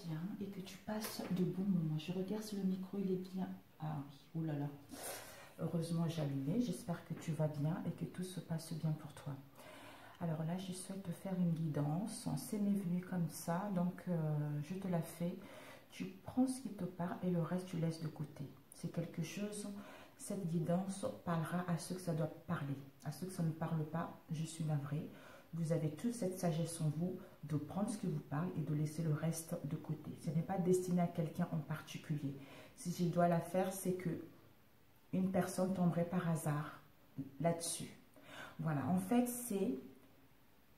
bien et que tu passes de bons moments. Je regarde si le micro il est bien. Ah oui, oh là là. Heureusement j'ai allumé. J'espère que tu vas bien et que tout se passe bien pour toi. Alors là, je souhaite te faire une guidance. C'est m'est venu comme ça, donc je te la fais. Tu prends ce qui te parle et le reste, tu laisses de côté. C'est quelque chose, cette guidance parlera à ceux que ça doit parler. À ceux que ça ne parle pas, je suis navrée. Vous avez toute cette sagesse en vous de prendre ce qui vous parle et de laisser le reste de côté. Ce n'est pas destiné à quelqu'un en particulier. Si je dois la faire, c'est que une personne tomberait par hasard là-dessus. Voilà, en fait, c'est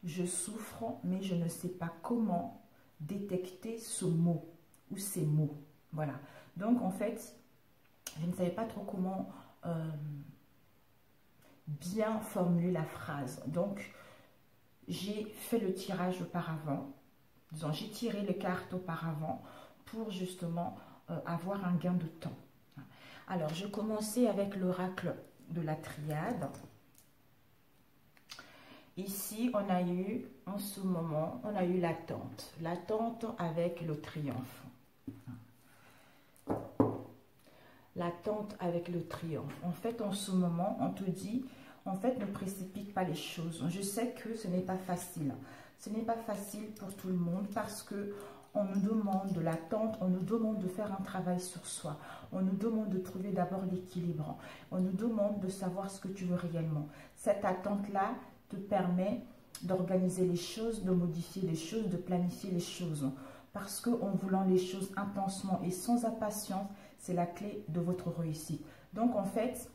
je souffre, mais je ne sais pas comment détecter ce mot ou ces mots. Voilà. Donc, en fait, je ne savais pas trop comment bien formuler la phrase. Donc, j'ai fait le tirage auparavant. Disons, j'ai tiré les cartes auparavant pour justement avoir un gain de temps. Alors, je commençais avec l'oracle de la triade. Ici, on a eu, en ce moment, on a eu l'attente. L'attente avec le triomphe. L'attente avec le triomphe. En fait, en ce moment, on te dit, en fait, ne précipite pas les choses. Je sais que ce n'est pas facile. Ce n'est pas facile pour tout le monde parce que on nous demande de l'attente, on nous demande de faire un travail sur soi. On nous demande de trouver d'abord l'équilibre. On nous demande de savoir ce que tu veux réellement. Cette attente-là te permet d'organiser les choses, de modifier les choses, de planifier les choses. Parce qu'en voulant les choses intensement et sans impatience, c'est la clé de votre réussite. Donc en fait,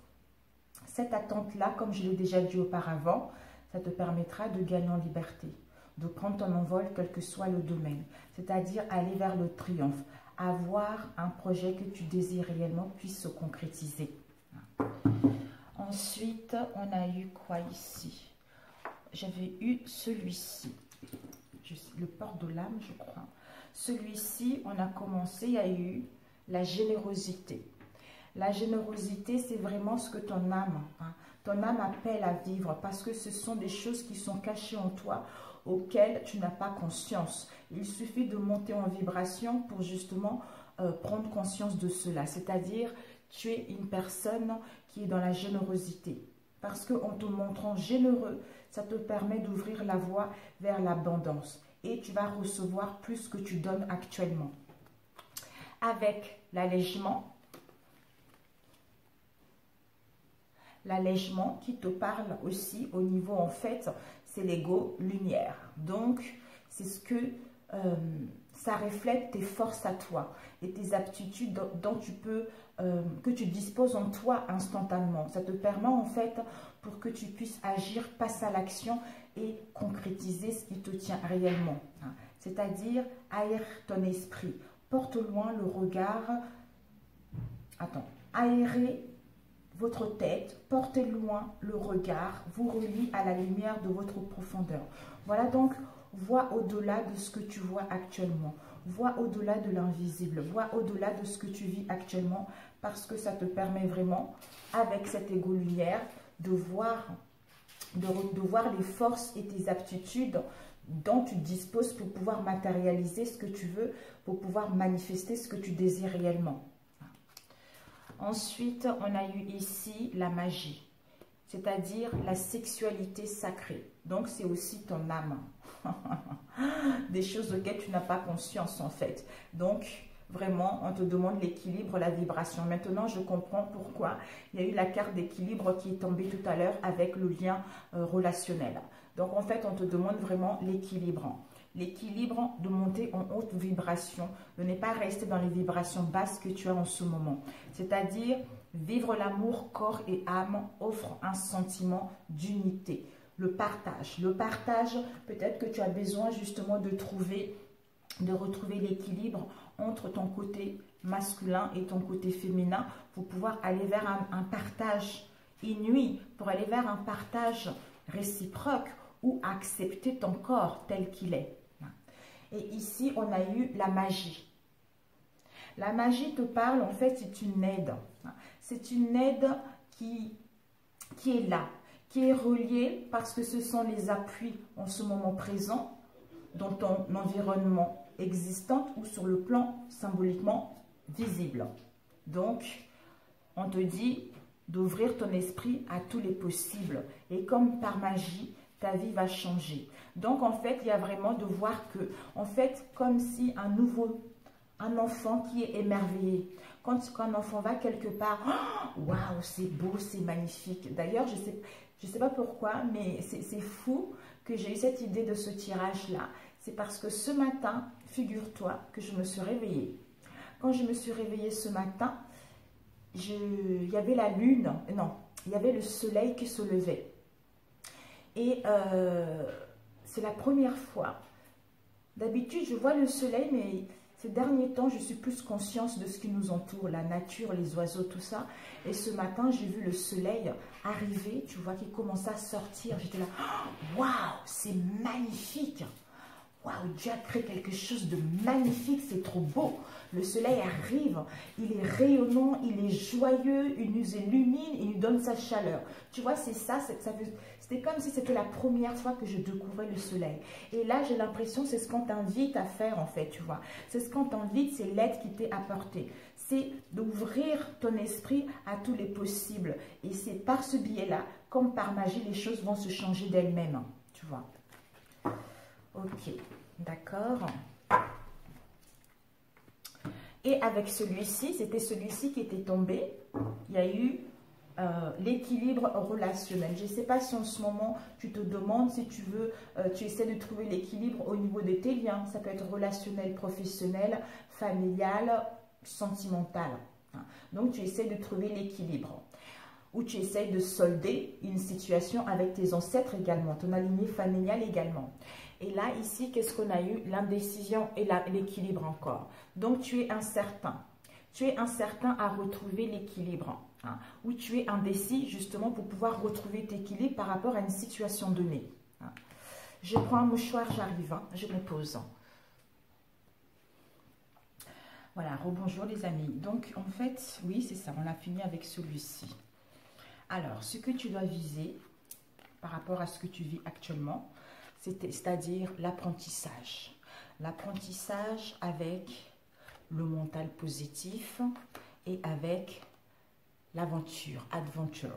cette attente-là, comme je l'ai déjà dit auparavant, ça te permettra de gagner en liberté, de prendre ton envol quel que soit le domaine. C'est-à-dire aller vers le triomphe, avoir un projet que tu désires réellement puisse se concrétiser. Ensuite, on a eu quoi ici? J'avais eu celui-ci, le port de l'âme, je crois. Celui-ci, on a commencé, il y a eu la générosité. La générosité, c'est vraiment ce que ton âme appelle à vivre parce que ce sont des choses qui sont cachées en toi auxquelles tu n'as pas conscience. Il suffit de monter en vibration pour justement prendre conscience de cela. C'est-à-dire, tu es une personne qui est dans la générosité. Parce qu'en te montrant généreux, ça te permet d'ouvrir la voie vers l'abondance. Et tu vas recevoir plus que tu donnes actuellement. Avec l'allègement qui te parle aussi au niveau, en fait, c'est l'ego lumière. Donc, c'est ce que ça reflète tes forces à toi et tes aptitudes dont tu peux, que tu disposes en toi instantanément. Ça te permet en fait pour que tu puisses agir, passer à l'action et concrétiser ce qui te tient réellement. C'est-à-dire aère ton esprit, porte loin le regard, aérez votre tête, portez loin le regard, vous relie à la lumière de votre profondeur. Voilà donc, vois au-delà de ce que tu vois actuellement. Vois au-delà de l'invisible. Vois au-delà de ce que tu vis actuellement parce que ça te permet vraiment, avec cette égo lumière, de voir les forces et tes aptitudes dont tu disposes pour pouvoir matérialiser ce que tu veux, pour pouvoir manifester ce que tu désires réellement. Ensuite, on a eu ici la magie, c'est-à-dire la sexualité sacrée. Donc, c'est aussi ton âme. Des choses auxquelles tu n'as pas conscience, en fait. Donc, vraiment, on te demande l'équilibre, la vibration. Maintenant, je comprends pourquoi il y a eu la carte d'équilibre qui est tombée tout à l'heure avec le lien relationnel. Donc, en fait, on te demande vraiment l'équilibre. L'équilibre de monter en haute vibration, de ne pas rester dans les vibrations basses que tu as en ce moment. C'est-à-dire, vivre l'amour corps et âme offre un sentiment d'unité. Le partage, peut-être que tu as besoin justement de retrouver l'équilibre entre ton côté masculin et ton côté féminin pour pouvoir aller vers un partage inouï, pour aller vers un partage réciproque ou accepter ton corps tel qu'il est. Et ici, on a eu la magie. La magie te parle, en fait, c'est une aide. C'est une aide qui est là, qui est reliée parce que ce sont les appuis en ce moment présent dans ton environnement existante ou sur le plan symboliquement visible. Donc, on te dit d'ouvrir ton esprit à tous les possibles. Et comme par magie, ta vie va changer. Donc, en fait, il y a vraiment de voir que, en fait, comme si un enfant qui est émerveillé. Quand un enfant va quelque part, oh, waouh, c'est beau, c'est magnifique. D'ailleurs, je sais pas pourquoi, mais c'est fou que j'ai eu cette idée de ce tirage-là. C'est parce que ce matin, figure-toi que je me suis réveillée. Quand je me suis réveillée ce matin, il y avait la lune, non, il y avait le soleil qui se levait. Et c'est la première fois. D'habitude, je vois le soleil, mais ces derniers temps, je suis plus consciente de ce qui nous entoure, la nature, les oiseaux, tout ça. Et ce matin, j'ai vu le soleil arriver, tu vois, qui commençait à sortir. J'étais là, oh, waouh, c'est magnifique. Waouh, Dieu a créé quelque chose de magnifique, c'est trop beau. Le soleil arrive, il est rayonnant, il est joyeux, il nous illumine, il nous donne sa chaleur. Tu vois, c'est ça, c'était comme si c'était la première fois que je découvrais le soleil. Et là, j'ai l'impression, c'est ce qu'on t'invite à faire en fait, tu vois. C'est ce qu'on t'invite, c'est l'aide qui t'est apportée. C'est d'ouvrir ton esprit à tous les possibles. Et c'est par ce biais-là, comme par magie, les choses vont se changer d'elles-mêmes, tu vois. Ok, d'accord. Et avec celui-ci, c'était celui-ci qui était tombé. Il y a eu l'équilibre relationnel. Je ne sais pas si en ce moment, tu te demandes si tu veux, tu essaies de trouver l'équilibre au niveau de tes liens. Ça peut être relationnel, professionnel, familial, sentimental. Donc, tu essaies de trouver l'équilibre. Ou tu essaies de solder une situation avec tes ancêtres également, ton alignée familiale également. Et là, ici, qu'est-ce qu'on a eu? L'indécision et l'équilibre encore. Donc, tu es incertain. Tu es incertain à retrouver l'équilibre. Hein, ou tu es indécis, justement, pour pouvoir retrouver cet équilibre par rapport à une situation donnée. Hein. Je prends un mouchoir, j'arrive. Hein, je me pose. Voilà, rebonjour les amis. Donc, en fait, oui, c'est ça. On a fini avec celui-ci. Alors, ce que tu dois viser par rapport à ce que tu vis actuellement, c'est-à-dire l'apprentissage. L'apprentissage avec le mental positif et avec l'aventure, adventure.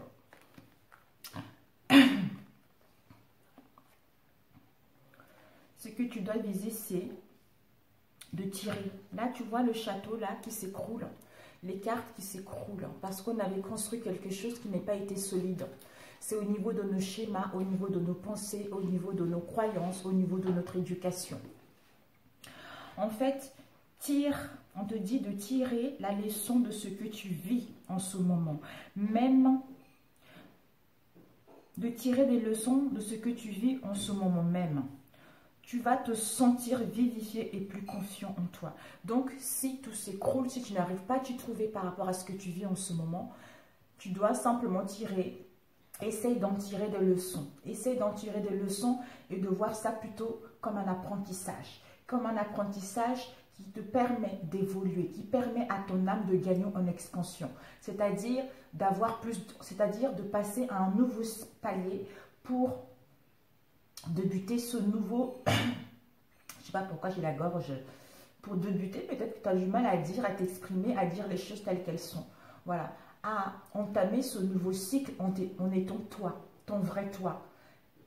Ce que tu dois viser, c'est de tirer. Là, tu vois le château là qui s'écroule. Les cartes qui s'écroulent parce qu'on avait construit quelque chose qui n'a pas été solide. C'est au niveau de nos schémas, au niveau de nos pensées, au niveau de nos croyances, au niveau de notre éducation. En fait, on te dit de tirer la leçon de ce que tu vis en ce moment. Même de tirer des leçons de ce que tu vis en ce moment même. Tu vas te sentir vivifié et plus confiant en toi. Donc, si tout s'écroule, si tu n'arrives pas à t'y trouver par rapport à ce que tu vis en ce moment, tu dois simplement tirer. Essaye d'en tirer des leçons. Essaye d'en tirer des leçons et de voir ça plutôt comme un apprentissage. Comme un apprentissage qui te permet d'évoluer, qui permet à ton âme de gagner en expansion. C'est-à-dire d'avoir plus, c'est-à-dire de passer à un nouveau palier pour débuter ce nouveau, je ne sais pas pourquoi j'ai la gorge, pour débuter, peut-être que tu as du mal à dire, à t'exprimer, à dire les choses telles qu'elles sont. Voilà, à entamer ce nouveau cycle en étant toi, ton vrai toi.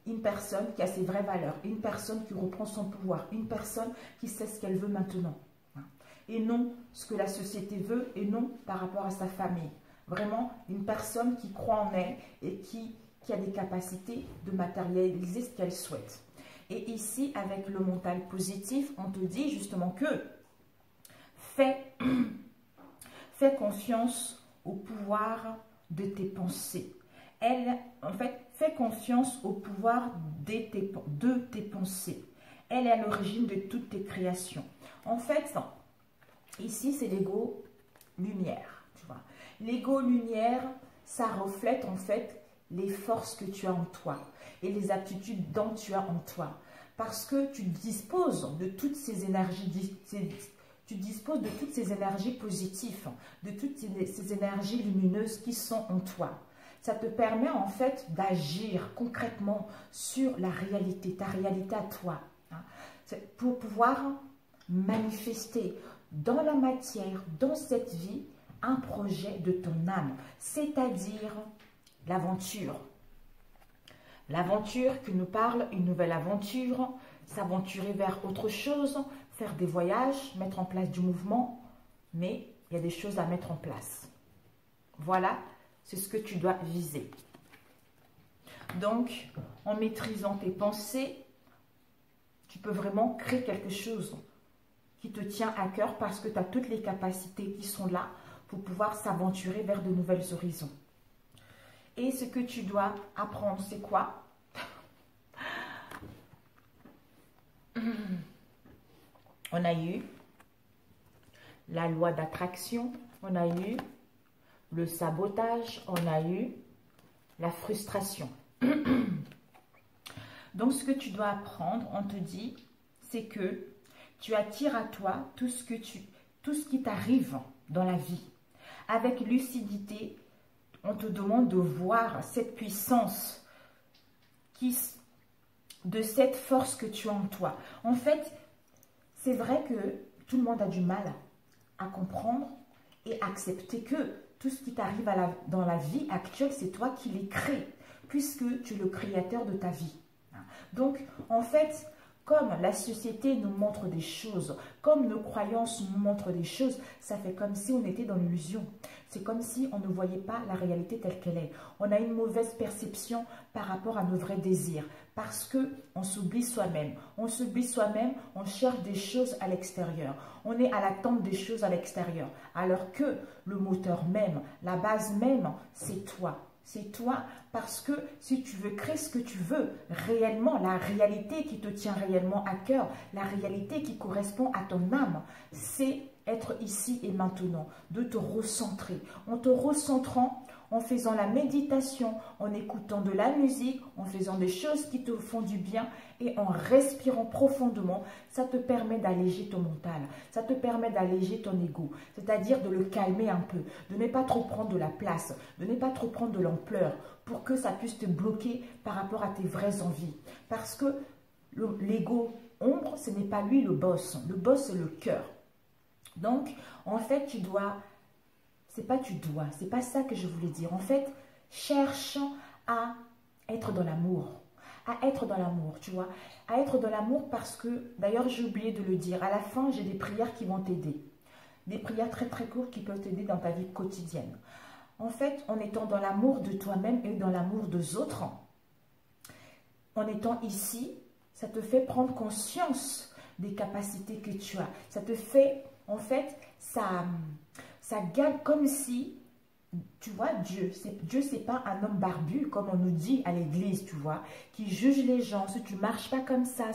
Une personne qui a ses vraies valeurs, une personne qui reprend son pouvoir, une personne qui sait ce qu'elle veut maintenant. Et non ce que la société veut, et non par rapport à sa famille. Vraiment, une personne qui croit en elle et qui a des capacités de matérialiser ce qu'elle souhaite. Et ici, avec le mental positif, on te dit justement que fais confiance au pouvoir de tes pensées. En fait, fais confiance au pouvoir de tes pensées. Elle est à l'origine de toutes tes créations. En fait, ici, c'est l'ego lumière. Tu vois. L'ego lumière, ça reflète en fait les forces que tu as en toi et les aptitudes dont tu as en toi. Parce que tu disposes de toutes ces énergies, tu disposes de toutes ces énergies positives, de toutes ces énergies lumineuses qui sont en toi. Ça te permet en fait d'agir concrètement sur la réalité, ta réalité à toi. Hein, pour pouvoir manifester dans la matière, dans cette vie, un projet de ton âme, c'est-à-dire l'aventure. L'aventure qui nous parle, une nouvelle aventure, s'aventurer vers autre chose, faire des voyages, mettre en place du mouvement, mais il y a des choses à mettre en place. Voilà, c'est ce que tu dois viser. Donc, en maîtrisant tes pensées, tu peux vraiment créer quelque chose qui te tient à cœur parce que tu as toutes les capacités qui sont là pour pouvoir s'aventurer vers de nouvelles horizons. Et ce que tu dois apprendre, c'est quoi? On a eu la loi d'attraction, on a eu le sabotage, on a eu la frustration. Donc, ce que tu dois apprendre, on te dit, c'est que tu attires à toi tout ce qui t'arrive dans la vie. Avec lucidité, on te demande de voir cette puissance, de cette force que tu as en toi. En fait, c'est vrai que tout le monde a du mal à comprendre et accepter que tout ce qui t'arrive dans la vie actuelle, c'est toi qui les crées, puisque tu es le créateur de ta vie. Donc, en fait, comme la société nous montre des choses, comme nos croyances nous montrent des choses, ça fait comme si on était dans l'illusion. C'est comme si on ne voyait pas la réalité telle qu'elle est. On a une mauvaise perception par rapport à nos vrais désirs, parce qu'on s'oublie soi-même. On s'oublie soi-même, on cherche des choses à l'extérieur. On est à l'attente des choses à l'extérieur, alors que le moteur même, la base même, c'est toi. C'est toi, parce que si tu veux créer ce que tu veux, réellement, la réalité qui te tient réellement à cœur, la réalité qui correspond à ton âme, c'est être ici et maintenant, de te recentrer. En te recentrant, en faisant la méditation, en écoutant de la musique, en faisant des choses qui te font du bien et en respirant profondément, ça te permet d'alléger ton mental, ça te permet d'alléger ton ego, c'est-à-dire de le calmer un peu, de ne pas trop prendre de la place, de ne pas trop prendre de l'ampleur pour que ça puisse te bloquer par rapport à tes vraies envies. Parce que l'ego ombre, ce n'est pas lui le boss c'est le cœur. Donc, en fait, c'est pas ça que je voulais dire. En fait, cherche à être dans l'amour. À être dans l'amour, tu vois. À être dans l'amour parce que, d'ailleurs, j'ai oublié de le dire. À la fin, j'ai des prières qui vont t'aider. Des prières très très courtes qui peuvent t'aider dans ta vie quotidienne. En fait, en étant dans l'amour de toi-même et dans l'amour des autres, en étant ici, ça te fait prendre conscience des capacités que tu as. Ça te fait... En fait, ça gagne comme si, tu vois, Dieu, c'est pas un homme barbu, comme on nous dit à l'église, tu vois, qui juge les gens. Si tu marches pas comme ça,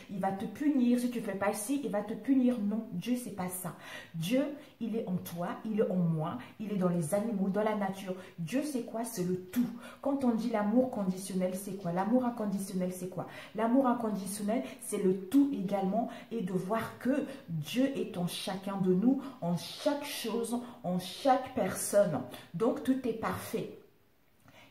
il va te punir. Si tu fais pas ici, il va te punir. Non, Dieu, c'est pas ça. Dieu, il est en toi, il est en moi, il est dans les animaux, dans la nature. Dieu, c'est quoi? C'est le tout. Quand on dit l'amour conditionnel, c'est quoi? L'amour inconditionnel, c'est quoi? L'amour inconditionnel, c'est le tout également, et de voir que Dieu est en chacun de nous, en chaque chose, en chaque personne. Donc, tout est parfait.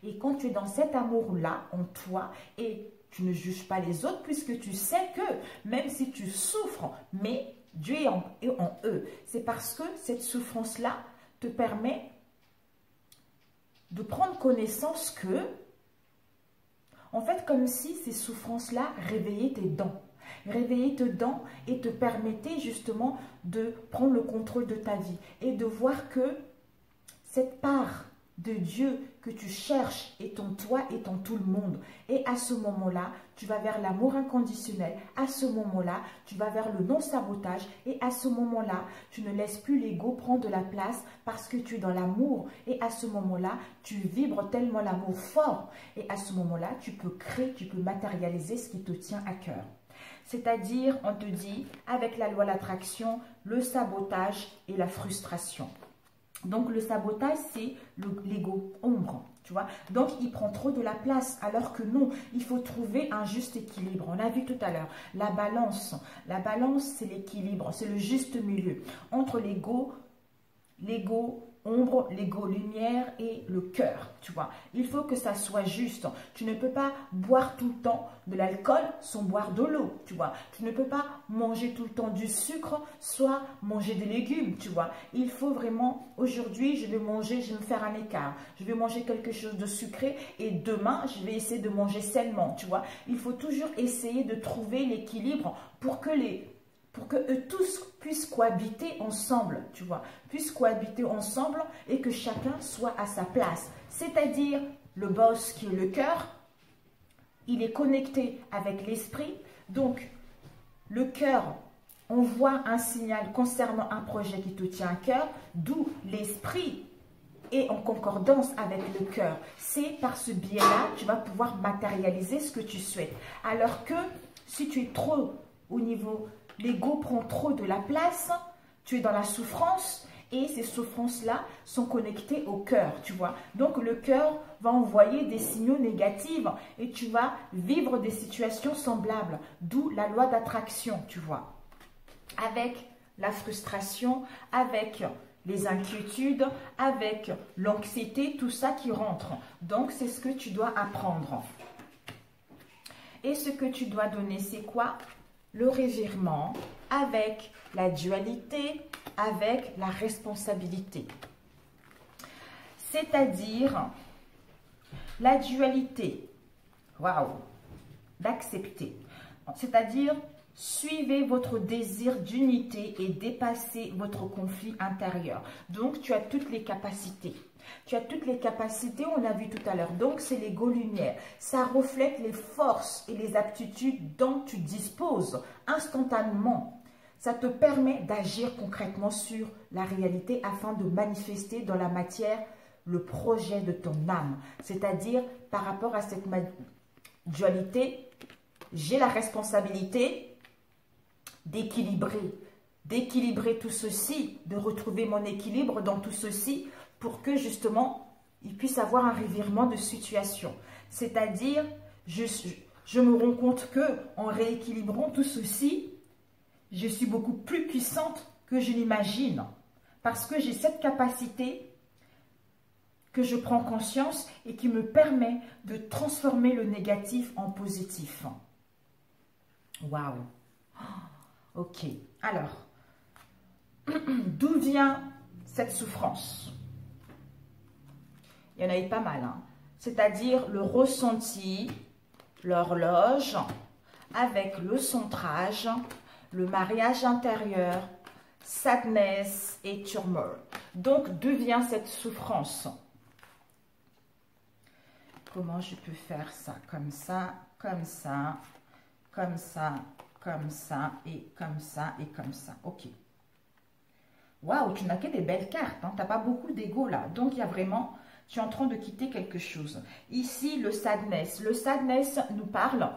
Et quand tu es dans cet amour-là, en toi, et tu ne juges pas les autres, puisque tu sais que, même si tu souffres, mais Dieu est en eux. C'est parce que cette souffrance-là te permet de prendre connaissance que, en fait, comme si ces souffrances-là réveillaient tes dents. Réveillaient tes dents et te permettaient justement de prendre le contrôle de ta vie. Et de voir que cette part de Dieu que tu cherches est en toi, est en tout le monde. Et à ce moment-là, tu vas vers l'amour inconditionnel. À ce moment-là, tu vas vers le non-sabotage. Et à ce moment-là, tu ne laisses plus l'ego prendre de la place parce que tu es dans l'amour. Et à ce moment-là, tu vibres tellement l'amour fort. Et à ce moment-là, tu peux créer, tu peux matérialiser ce qui te tient à cœur. C'est-à-dire, on te dit, avec la loi de l'attraction, le sabotage et la frustration. Donc, le sabotage, c'est l'ego ombre, tu vois. Donc, il prend trop de la place, alors que non, il faut trouver un juste équilibre. On a vu tout à l'heure, la balance, c'est l'équilibre, c'est le juste milieu entre l'ego ombre, l'ego lumière et le cœur, tu vois. Il faut que ça soit juste. Tu ne peux pas boire tout le temps de l'alcool sans boire de l'eau, tu vois. Tu ne peux pas manger tout le temps du sucre, soit manger des légumes, tu vois. Il faut vraiment, aujourd'hui, je vais manger, je vais me faire un écart. Je vais manger quelque chose de sucré et demain, je vais essayer de manger sainement, tu vois. Il faut toujours essayer de trouver l'équilibre pour que eux tous puissent cohabiter ensemble, tu vois, puissent cohabiter ensemble et que chacun soit à sa place. C'est-à-dire, le boss qui est le cœur, il est connecté avec l'esprit. Donc, le cœur envoie un signal concernant un projet qui te tient à cœur, d'où l'esprit est en concordance avec le cœur. C'est par ce biais-là, tu vas pouvoir matérialiser ce que tu souhaites. Alors que si tu es trop au niveau... L'ego prend trop de la place, tu es dans la souffrance et ces souffrances-là sont connectées au cœur, tu vois. Donc, le cœur va envoyer des signaux négatifs et tu vas vivre des situations semblables, d'où la loi d'attraction, tu vois. Avec la frustration, avec les inquiétudes, avec l'anxiété, tout ça qui rentre. Donc, c'est ce que tu dois apprendre. Et ce que tu dois donner, c'est quoi ? Le revirement avec la dualité, avec la responsabilité. C'est-à-dire la dualité, waouh, d'accepter. C'est-à-dire, suivez votre désir d'unité et dépassez votre conflit intérieur. Donc, tu as toutes les capacités. Tu as toutes les capacités, on l'a vu tout à l'heure. Donc, c'est l'ego lumière. Ça reflète les forces et les aptitudes dont tu disposes instantanément. Ça te permet d'agir concrètement sur la réalité afin de manifester dans la matière le projet de ton âme. C'est-à-dire, par rapport à cette dualité, j'ai la responsabilité d'équilibrer tout ceci, de retrouver mon équilibre dans tout ceci, pour que justement, il puisse avoir un revirement de situation. C'est-à-dire, je me rends compte que en rééquilibrant tout ceci, je suis beaucoup plus puissante que je l'imagine. Parce que j'ai cette capacité que je prends conscience et qui me permet de transformer le négatif en positif. Waouh! Ok. Alors, d'où vient cette souffrance? Il y en a eu pas mal, hein. C'est-à-dire le ressenti, l'horloge, avec le centrage, le mariage intérieur, sadness et turmoil. Donc, d'où vient cette souffrance? Comment je peux faire ça? Comme ça, comme ça, comme ça, comme ça, et comme ça, et comme ça. Ok. Waouh, tu n'as que des belles cartes, hein. Tu n'as pas beaucoup d'ego là. Donc, il y a vraiment... Tu es en train de quitter quelque chose. Ici, le sadness. Le sadness nous parle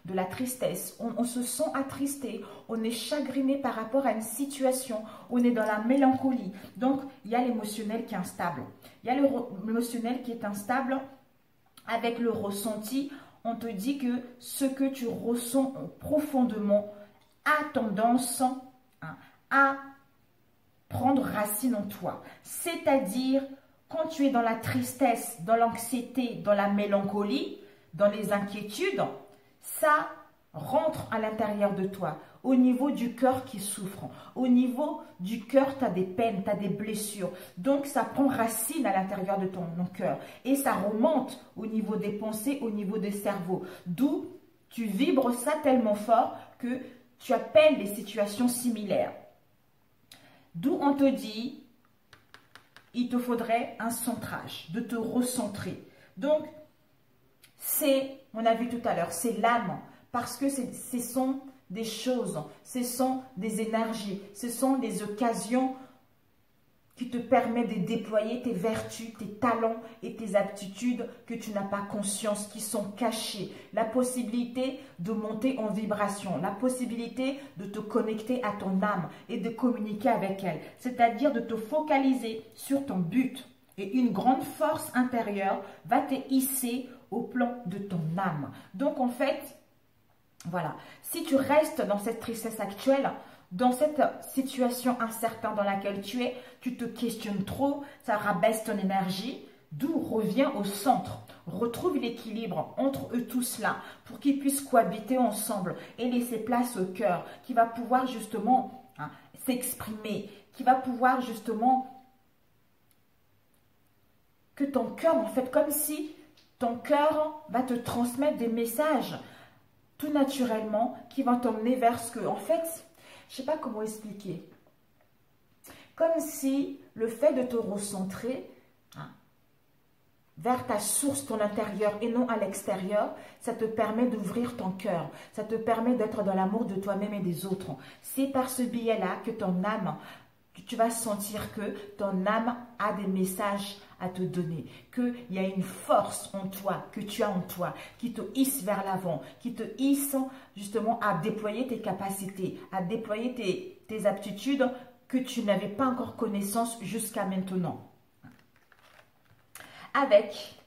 de la tristesse. On se sent attristé. On est chagriné par rapport à une situation. On est dans la mélancolie. Donc, il y a l'émotionnel qui est instable. Il y a l'émotionnel qui est instable avec le ressenti. On te dit que ce que tu ressens profondément a tendance à prendre racine en toi. C'est-à-dire... Quand tu es dans la tristesse, dans l'anxiété, dans la mélancolie, dans les inquiétudes, ça rentre à l'intérieur de toi, au niveau du cœur qui souffre. Au niveau du cœur, tu as des peines, tu as des blessures. Donc, ça prend racine à l'intérieur de ton cœur. Et ça remonte au niveau des pensées, au niveau des cerveaux. D'où tu vibres ça tellement fort que tu appelles des situations similaires. D'où on te dit... il te faudrait un centrage, de te recentrer. Donc, c'est, on a vu tout à l'heure, c'est l'âme, parce que ce sont des choses, ce sont des énergies, ce sont des occasions qui te permettent de déployer tes vertus, tes talents et tes aptitudes que tu n'as pas conscience, qui sont cachées. La possibilité de monter en vibration, la possibilité de te connecter à ton âme et de communiquer avec elle. C'est-à-dire de te focaliser sur ton but. Et une grande force intérieure va te hisser au plan de ton âme. Donc en fait, voilà, si tu restes dans cette tristesse actuelle, dans cette situation incertaine dans laquelle tu es, tu te questionnes trop, ça rabaisse ton énergie, d'où reviens au centre. Retrouve l'équilibre entre eux tous là pour qu'ils puissent cohabiter ensemble et laisser place au cœur qui va pouvoir justement s'exprimer, qui va pouvoir justement que ton cœur, en fait, comme si ton cœur va te transmettre des messages tout naturellement qui vont t'emmener vers ce que, en fait, je ne sais pas comment expliquer. Comme si le fait de te recentrer vers ta source, ton intérieur et non à l'extérieur, ça te permet d'ouvrir ton cœur. Ça te permet d'être dans l'amour de toi-même et des autres. C'est par ce biais-là que ton âme, tu vas sentir que ton âme a des messages à te donner, qu'il y a une force en toi, que tu as en toi, qui te hisse vers l'avant, qui te hisse justement à déployer tes capacités, à déployer tes aptitudes que tu n'avais pas encore connaissance jusqu'à maintenant. Avec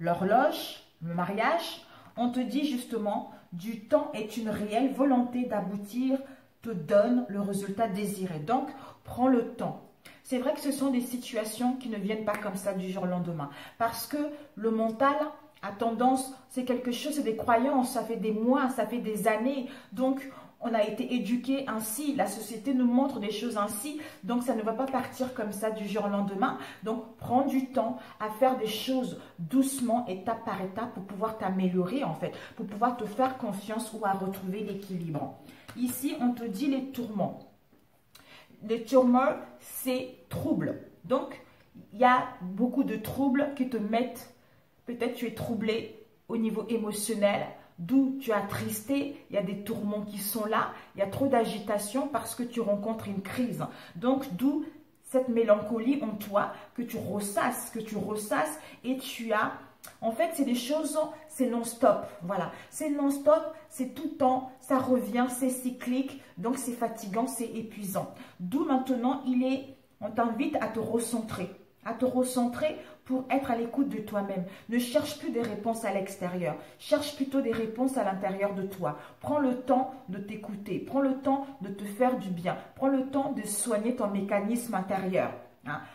l'horloge, le mariage, on te dit justement, du temps est une réelle volonté d'aboutir, te donne le résultat désiré. Donc, prends le temps. C'est vrai que ce sont des situations qui ne viennent pas comme ça du jour au lendemain. Parce que le mental a tendance, c'est quelque chose, c'est des croyances, ça fait des mois, ça fait des années. Donc, on a été éduqué ainsi, la société nous montre des choses ainsi, donc ça ne va pas partir comme ça du jour au lendemain. Donc, prends du temps à faire des choses doucement, étape par étape, pour pouvoir t'améliorer en fait, pour pouvoir te faire confiance ou à retrouver l'équilibre. Ici, on te dit les tourments. Les tourments, c'est trouble. Donc, il y a beaucoup de troubles qui te mettent, peut-être tu es troublé au niveau émotionnel, d'où tu es attristé, il y a des tourments qui sont là, il y a trop d'agitation parce que tu rencontres une crise. Donc, d'où cette mélancolie en toi que tu ressasses et tu as... En fait, c'est des choses, c'est non-stop, voilà. C'est non-stop, c'est tout le temps, ça revient, c'est cyclique, donc c'est fatigant, c'est épuisant. D'où maintenant, on t'invite à te recentrer pour être à l'écoute de toi-même. Ne cherche plus des réponses à l'extérieur, cherche plutôt des réponses à l'intérieur de toi. Prends le temps de t'écouter, prends le temps de te faire du bien, prends le temps de soigner ton mécanisme intérieur.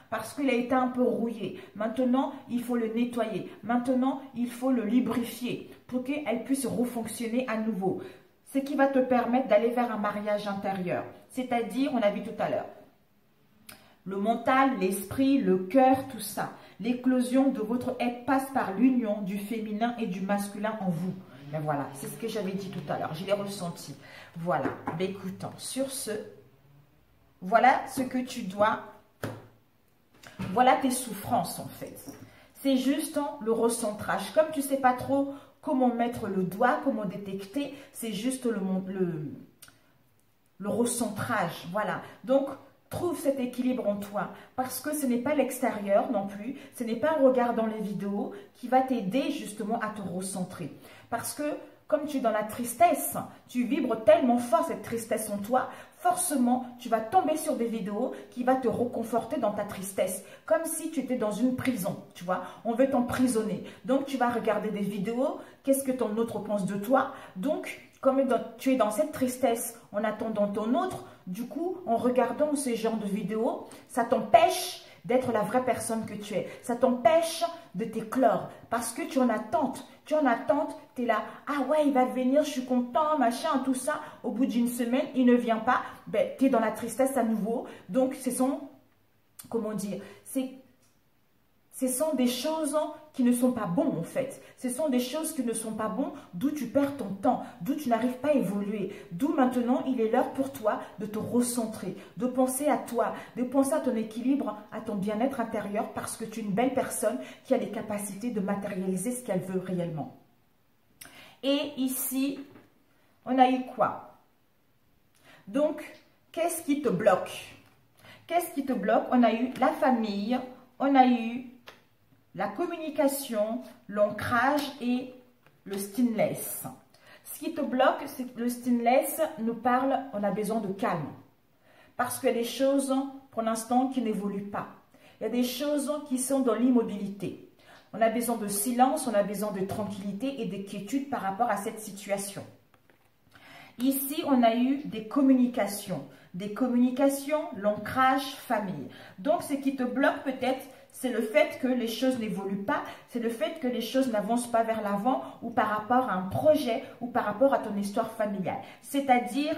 Parce qu'il a été un peu rouillé. Maintenant, il faut le nettoyer. Maintenant, il faut le lubrifier pour qu'elle puisse refonctionner à nouveau. Ce qui va te permettre d'aller vers un mariage intérieur. C'est-à-dire, on a vu tout à l'heure, le mental, l'esprit, le cœur, tout ça. L'éclosion de votre être passe par l'union du féminin et du masculin en vous. Mais voilà, c'est ce que j'avais dit tout à l'heure. Je l'ai ressenti. Voilà. Ben, écoutons, sur ce, voilà ce que tu dois... Voilà tes souffrances en fait. C'est juste le recentrage. Comme tu ne sais pas trop comment mettre le doigt, comment détecter, c'est juste le recentrage. Voilà. Donc, trouve cet équilibre en toi. Parce que ce n'est pas l'extérieur non plus. Ce n'est pas en regardant les vidéos qui va t'aider justement à te recentrer. Parce que comme tu es dans la tristesse, tu vibres tellement fort cette tristesse en toi, forcément, tu vas tomber sur des vidéos qui vont te reconforter dans ta tristesse. Comme si tu étais dans une prison, tu vois. On veut t'emprisonner. Donc, tu vas regarder des vidéos. Qu'est-ce que ton autre pense de toi? Donc, comme tu es dans cette tristesse en attendant ton autre, du coup, en regardant ce genre de vidéos, ça t'empêche d'être la vraie personne que tu es. Ça t'empêche de t'éclore parce que tu es en attente. Tu es en attente, tu es là, ah ouais, il va venir, je suis content, machin, tout ça. Au bout d'une semaine, il ne vient pas. Ben, tu es dans la tristesse à nouveau. Donc, ce sont, comment dire, ce sont des choses qui ne sont pas bonnes en fait. Ce sont des choses qui ne sont pas bonnes, d'où tu perds ton temps, d'où tu n'arrives pas à évoluer. D'où maintenant, il est l'heure pour toi de te recentrer, de penser à toi, de penser à ton équilibre, à ton bien-être intérieur parce que tu es une belle personne qui a les capacités de matérialiser ce qu'elle veut réellement. Et ici, on a eu quoi? Donc, qu'est-ce qui te bloque? Qu'est-ce qui te bloque? On a eu la famille, on a eu la communication, l'ancrage et le stillness. Ce qui te bloque, c'est que le stillness nous parle, on a besoin de calme. Parce qu'il y a des choses, pour l'instant, qui n'évoluent pas. Il y a des choses qui sont dans l'immobilité. On a besoin de silence, on a besoin de tranquillité et de quiétude par rapport à cette situation. Ici, on a eu des communications. des communications, l'ancrage, famille. Donc, ce qui te bloque peut-être, c'est le fait que les choses n'évoluent pas, c'est le fait que les choses n'avancent pas vers l'avant ou par rapport à un projet ou par rapport à ton histoire familiale. C'est-à-dire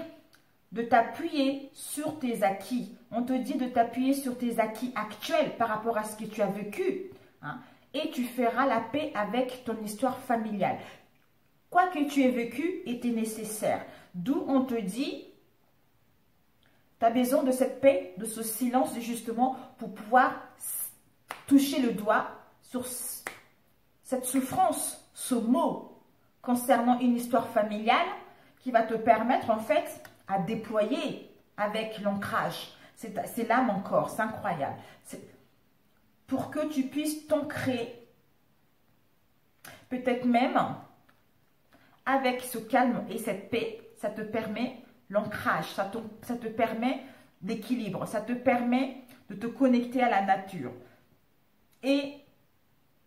de t'appuyer sur tes acquis. On te dit de t'appuyer sur tes acquis actuels par rapport à ce que tu as vécu. Hein, et tu feras la paix avec ton histoire familiale. Quoi que tu aies vécu était nécessaire. D'où on te dit, tu as besoin de cette paix, de ce silence justement pour pouvoir toucher le doigt sur cette souffrance, ce mot concernant une histoire familiale qui va te permettre en fait à déployer avec l'ancrage. C'est l'âme encore, c'est incroyable. Pour que tu puisses t'ancrer, peut-être même avec ce calme et cette paix, ça te permet l'ancrage, ça te permet l'équilibre, ça te permet de te connecter à la nature et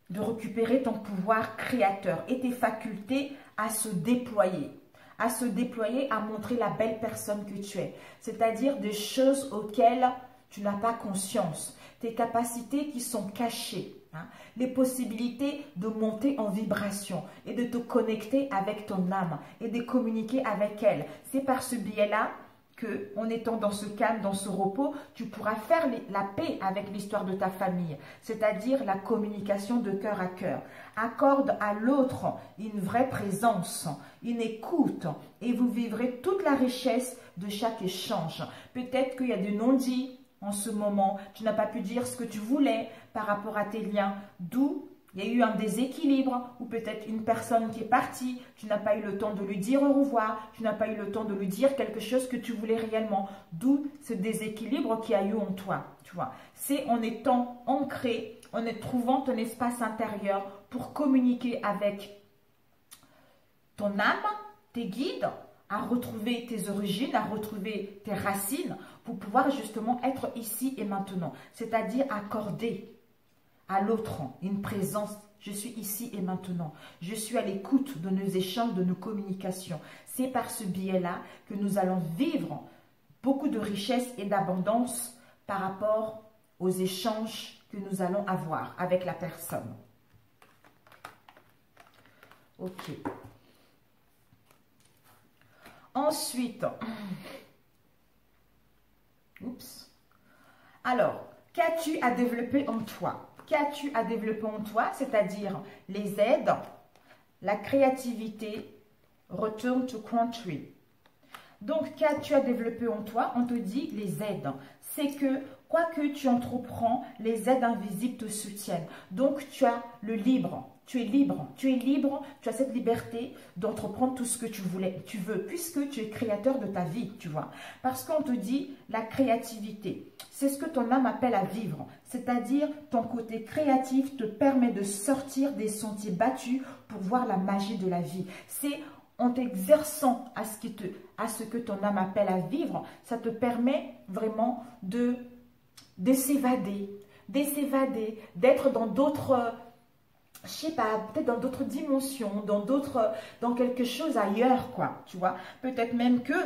de récupérer ton pouvoir créateur et tes facultés à se déployer, à montrer la belle personne que tu es. C'est-à-dire des choses auxquelles tu n'as pas conscience, tes capacités qui sont cachées, hein, les possibilités de monter en vibration et de te connecter avec ton âme et de communiquer avec elle. C'est par ce biais-là que, en étant dans ce calme, dans ce repos, tu pourras faire la paix avec l'histoire de ta famille, c'est-à-dire la communication de cœur à cœur. Accorde à l'autre une vraie présence, une écoute, et vous vivrez toute la richesse de chaque échange. Peut-être qu'il y a du non-dit en ce moment, tu n'as pas pu dire ce que tu voulais par rapport à tes liens, d'où il y a eu un déséquilibre ou peut-être une personne qui est partie, tu n'as pas eu le temps de lui dire au revoir, tu n'as pas eu le temps de lui dire quelque chose que tu voulais réellement, d'où ce déséquilibre qu'il y a eu en toi, tu vois. C'est en étant ancré, en trouvant ton espace intérieur pour communiquer avec ton âme, tes guides, à retrouver tes origines, à retrouver tes racines pour pouvoir justement être ici et maintenant, c'est-à-dire accorder à l'autre une présence. Je suis ici et maintenant. Je suis à l'écoute de nos échanges, de nos communications. C'est par ce biais-là que nous allons vivre beaucoup de richesse et d'abondance par rapport aux échanges que nous allons avoir avec la personne. Ok. Ensuite, oups. Alors, qu'as-tu à développer en toi? Qu'as-tu à développer en toi, c'est-à-dire les aides, la créativité, return to country. Donc, qu'as-tu à développer en toi? On te dit les aides. C'est que, quoi que tu entreprends, les aides invisibles te soutiennent. Donc, tu as le libre. Tu es libre, tu es libre, tu as cette liberté d'entreprendre tout ce que tu veux, puisque tu es créateur de ta vie, tu vois. Parce qu'on te dit la créativité, c'est ce que ton âme appelle à vivre, c'est-à-dire ton côté créatif te permet de sortir des sentiers battus pour voir la magie de la vie. C'est en t'exerçant à ce que ton âme appelle à vivre, ça te permet vraiment de s'évader, d'être dans d'autres... je sais pas, peut-être dans d'autres dimensions, dans quelque chose ailleurs, quoi, tu vois. Peut-être même que,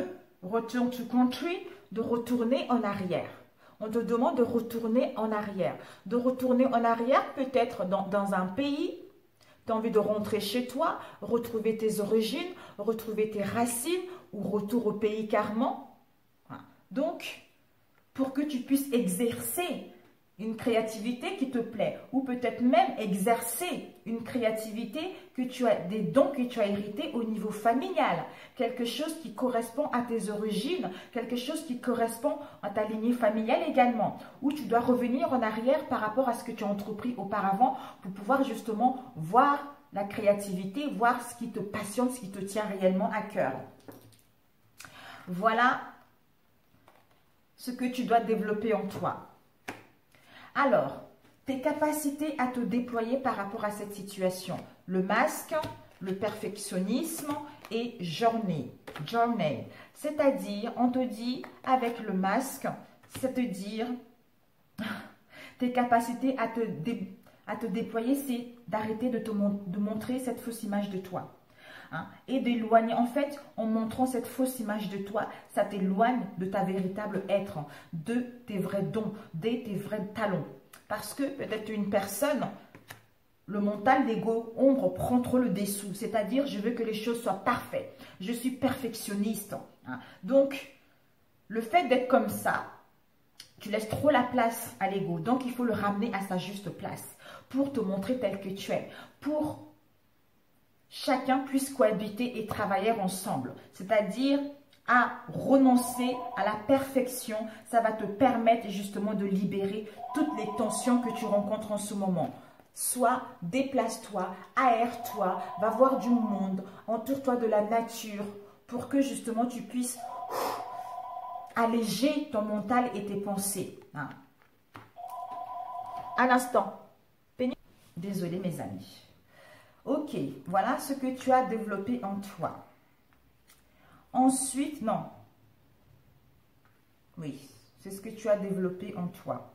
return to country, de retourner en arrière. On te demande de retourner en arrière. De retourner en arrière, peut-être dans un pays, tu as envie de rentrer chez toi, retrouver tes origines, retrouver tes racines, ou retour au pays carrément. Donc, pour que tu puisses exercer une créativité qui te plaît, ou peut-être même exercer une créativité que tu as, des dons que tu as hérités au niveau familial, quelque chose qui correspond à tes origines, quelque chose qui correspond à ta lignée familiale également, où tu dois revenir en arrière par rapport à ce que tu as entrepris auparavant pour pouvoir justement voir la créativité, voir ce qui te passionne, ce qui te tient réellement à cœur. Voilà ce que tu dois développer en toi. Alors, tes capacités à te déployer par rapport à cette situation. Le masque, le perfectionnisme et journey. C'est-à-dire, on te dit, avec le masque, c'est-à-dire, tes capacités à te déployer, c'est d'arrêter de montrer cette fausse image de toi. hein, et d'éloigner. En fait, en montrant cette fausse image de toi, ça t'éloigne de ta véritable être, de tes vrais dons, de tes vrais talents. Parce que peut-être une personne, le mental, l'ego, ombre prend trop le dessous. C'est-à-dire, je veux que les choses soient parfaites. Je suis perfectionniste. Hein. Donc, le fait d'être comme ça, tu laisses trop la place à l'ego. Donc, il faut le ramener à sa juste place pour te montrer tel que tu es. Pour chacun puisse cohabiter et travailler ensemble. C'est-à-dire à renoncer à la perfection. Ça va te permettre justement de libérer toutes les tensions que tu rencontres en ce moment. Soit déplace-toi, aère-toi, va voir du monde, entoure-toi de la nature pour que justement tu puisses alléger ton mental et tes pensées. Hein. À l'instant. Désolée mes amis. Ok, voilà ce que tu as développé en toi. Ensuite, non. Oui, c'est ce que tu as développé en toi.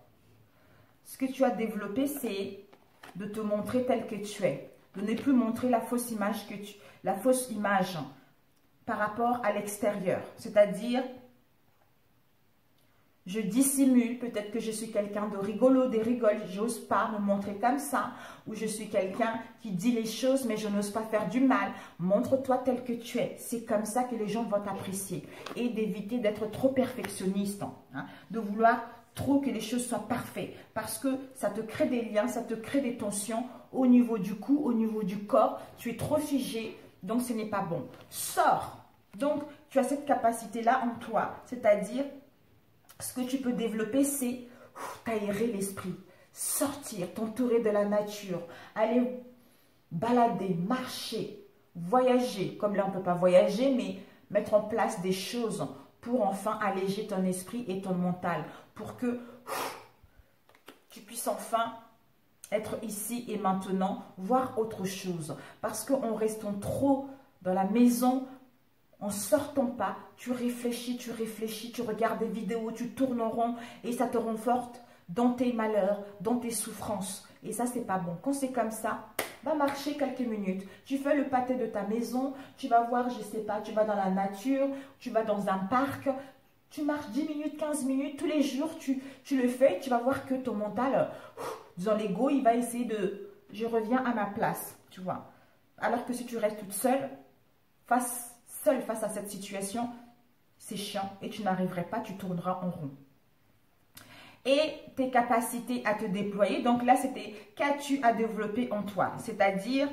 Ce que tu as développé, c'est de te montrer tel que tu es. De ne plus montrer la fausse image par rapport à l'extérieur. C'est-à-dire, je dissimule, peut-être que je suis quelqu'un de rigolo, des rigoles, j'ose pas me montrer comme ça, ou je suis quelqu'un qui dit les choses, mais je n'ose pas faire du mal. Montre-toi tel que tu es, c'est comme ça que les gens vont t'apprécier. Et d'éviter d'être trop perfectionniste, hein, de vouloir trop que les choses soient parfaites, parce que ça te crée des liens, ça te crée des tensions au niveau du cou, au niveau du corps, tu es trop figé, donc ce n'est pas bon. Sors, donc tu as cette capacité-là en toi, c'est-à-dire, ce que tu peux développer, c'est t'aérer l'esprit, sortir, t'entourer de la nature, aller balader, marcher, voyager. Comme là, on ne peut pas voyager, mais mettre en place des choses pour enfin alléger ton esprit et ton mental, pour que tu puisses enfin être ici et maintenant, voir autre chose. Parce qu'en restant trop dans la maison, en sortant pas, tu réfléchis, tu regardes des vidéos, tu tournes en rond et ça te renforce dans tes malheurs, dans tes souffrances. Et ça, c'est pas bon. Quand c'est comme ça, va marcher quelques minutes. Tu fais le pâté de ta maison, tu vas voir, je sais pas, tu vas dans la nature, tu vas dans un parc, tu marches 10 minutes, 15 minutes, tous les jours, tu le fais, tu vas voir que ton mental, dans l'ego, il va essayer de, je reviens à ma place, tu vois. Alors que si tu restes toute seule, face à cette situation, c'est chiant et tu n'arriverais pas, tu tourneras en rond. Et tes capacités à te déployer, donc là c'était qu'as-tu à développer en toi, c'est-à-dire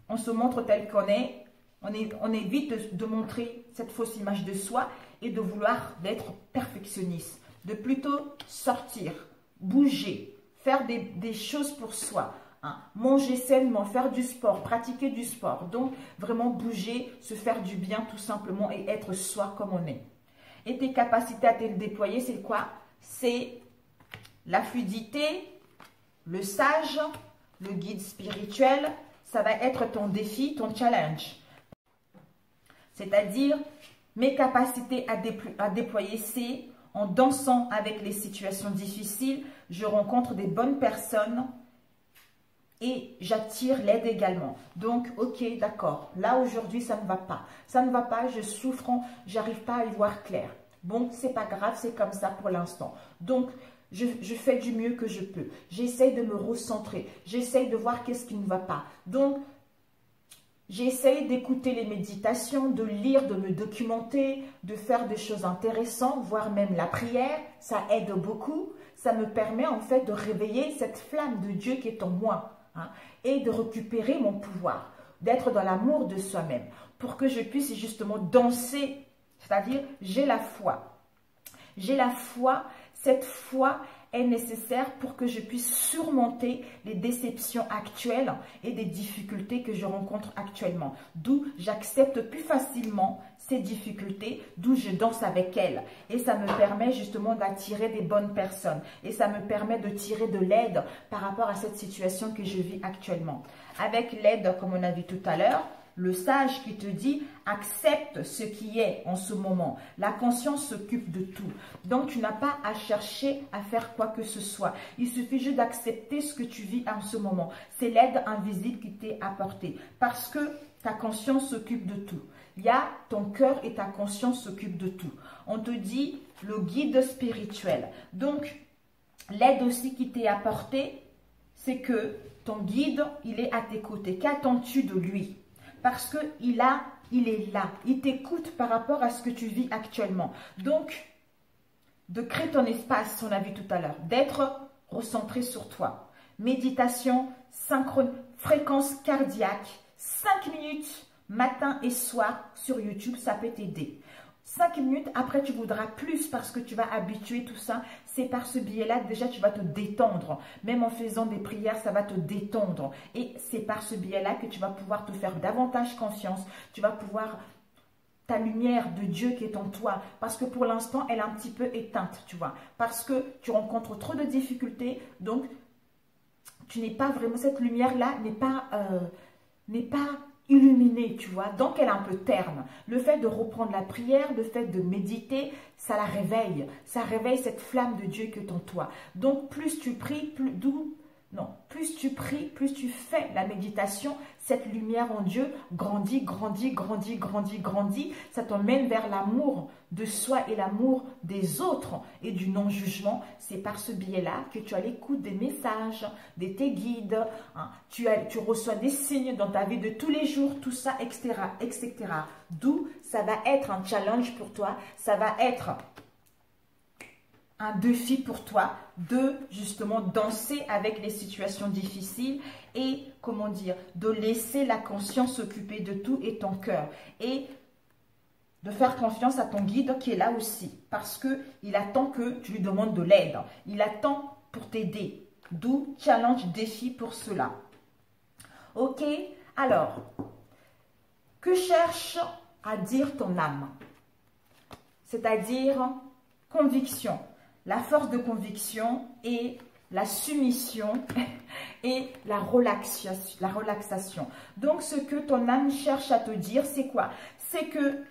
on se montre tel qu'on est, on évite de montrer cette fausse image de soi et de vouloir d'être perfectionniste, de plutôt sortir, bouger, faire des choses pour soi. Hein, manger sainement, faire du sport, pratiquer du sport. Donc, vraiment bouger, se faire du bien tout simplement et être soi comme on est. Et tes capacités à te déployer, c'est quoi? C'est la fluidité, le sage, le guide spirituel. Ça va être ton défi, ton challenge. C'est-à-dire, mes capacités à déployer, c'est en dansant avec les situations difficiles, je rencontre des bonnes personnes et j'attire l'aide également. Donc, ok, d'accord. Là, aujourd'hui, ça ne va pas. Ça ne va pas, je souffre, j'arrive pas à y voir clair. Bon, c'est pas grave, c'est comme ça pour l'instant. Donc, je fais du mieux que je peux. J'essaye de me recentrer. J'essaye de voir qu'est-ce qui ne va pas. Donc, j'essaye d'écouter les méditations, de lire, de me documenter, de faire des choses intéressantes, voire même la prière. Ça aide beaucoup. Ça me permet en fait de réveiller cette flamme de Dieu qui est en moi. Hein, et de récupérer mon pouvoir, d'être dans l'amour de soi-même, pour que je puisse justement danser, c'est-à-dire j'ai la foi. J'ai la foi, cette foi est nécessaire pour que je puisse surmonter les déceptions actuelles et des difficultés que je rencontre actuellement. D'où j'accepte plus facilement ces difficultés, d'où je danse avec elles. Et ça me permet justement d'attirer des bonnes personnes. Et ça me permet de tirer de l'aide par rapport à cette situation que je vis actuellement. Avec l'aide, comme on a vu tout à l'heure, le sage qui te dit « accepte ce qui est en ce moment ». La conscience s'occupe de tout. Donc, tu n'as pas à chercher à faire quoi que ce soit. Il suffit juste d'accepter ce que tu vis en ce moment. C'est l'aide invisible qui t'est apportée. Parce que ta conscience s'occupe de tout. Il y a ton cœur et ta conscience s'occupent de tout. On te dit le guide spirituel. Donc, l'aide aussi qui t'est apportée, c'est que ton guide, il est à tes côtés. Qu'attends-tu de lui? Parce qu'il est là. Il t'écoute par rapport à ce que tu vis actuellement. Donc, de créer ton espace, on a vu tout à l'heure. D'être recentré sur toi. Méditation, synchrone, fréquence cardiaque, 5 minutes matin et soir sur YouTube, ça peut t'aider. 5 minutes, après tu voudras plus parce que tu vas habituer tout ça. C'est par ce biais-là, déjà tu vas te détendre. Même en faisant des prières, ça va te détendre. Et c'est par ce biais-là que tu vas pouvoir te faire davantage confiance. Tu vas pouvoir, ta lumière de Dieu qui est en toi. Parce que pour l'instant, elle est un petit peu éteinte, tu vois. Parce que tu rencontres trop de difficultés. Donc, tu n'es pas vraiment, cette lumière-là n'est pas illuminée, tu vois, donc elle est un peu terne. Le fait de reprendre la prière, le fait de méditer, ça la réveille. Ça réveille cette flamme de Dieu qui est en toi. Donc, plus tu pries, plus tu pries, plus tu fais la méditation, cette lumière en Dieu grandit, grandit, grandit, grandit, grandit. Ça t'emmène vers l'amour de soi et l'amour des autres et du non-jugement. C'est par ce biais-là que tu as l'écoute des messages, de tes guides. Hein. Tu reçois des signes dans ta vie de tous les jours, tout ça, etc., etc. D'où ça va être un challenge pour toi. Ça va être un défi pour toi de justement danser avec les situations difficiles et, comment dire, de laisser la conscience s'occuper de tout et ton cœur. Et de faire confiance à ton guide qui est là aussi. Parce qu'il attend que tu lui demandes de l'aide. Il attend pour t'aider. D'où challenge, défi pour cela. Ok? Alors, que cherche à dire ton âme? C'est-à-dire conviction. La force de conviction et la soumission et la relaxation. Donc, ce que ton âme cherche à te dire, c'est quoi? C'est que